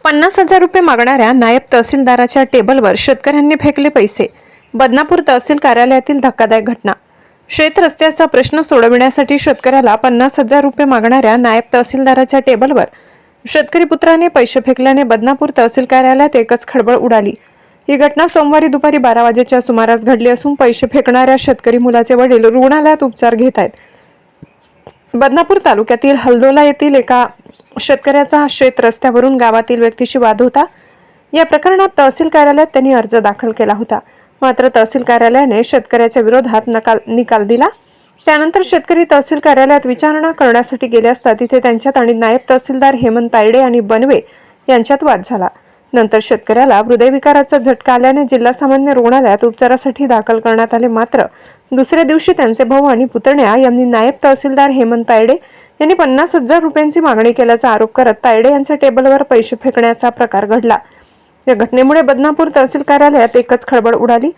50,000 रुपये मागणाऱ्या नायब तहसीलदाराच्या टेबलवर शेतकऱ्यांनी फेकले पैसे. बदनापूर तहसील कार्यालयातील धक्कादायक घटना. शेत रस्त्याचा प्रश्न सोडविण्यासाठी शेतकऱ्याला 50,000 रुपये मागणाऱ्या नायब तहसीलदाराच्या टेबलवर शेतकरी पुत्राने पैसे फेकल्याने बदनापूर तहसील कार्यालयात एकच खळबळ उडाली. ही घटना सोमवारी दुपारी 12 वाजेच्या सुमारास घडली असून पैसे फेकणाऱ्या शेतकरी मुलाचे वडील रुग्णालयात उपचार घेत आहेत. बदनापूर तालुक्यातील हलदोला येथील एका शेतकऱ्याचा शेत रस्त्यावरून गावातील व्यक्तीशी वाद होता. या प्रकरणात तहसील कार्यालयात त्यांनी अर्ज दाखल केला होता. मात्र तहसील कार्यालयाने शेतकऱ्याच्या विरोधात निकाल दिला. त्यानंतर शेतकरी तहसील कार्यालयात विचारणा करण्यासाठी गेले असता तिथे त्यांच्यात आणि नायब तहसीलदार हेमंत तायडे आणि बनवे यांच्यात वाद झाला. नंतर शेतकऱ्याला हृदयविकाराचा झटका आल्याने जिल्हा सामान्य रुग्णालयात उपचारासाठी दाखल करण्यात आले. मात्र दुसऱ्या दिवशी त्यांचे भाऊ आणि पुतण्या यांनी नायब तहसीलदार हेमंत तायडे यांनी 50,000 रुपयांची मागणी केल्याचा आरोप करत तायडे यांच्या टेबलवर पैसे फेकण्याचा प्रकार घडला. या घटनेमुळे बदनापूर तहसील कार्यालयात एकच खळबळ उडाली.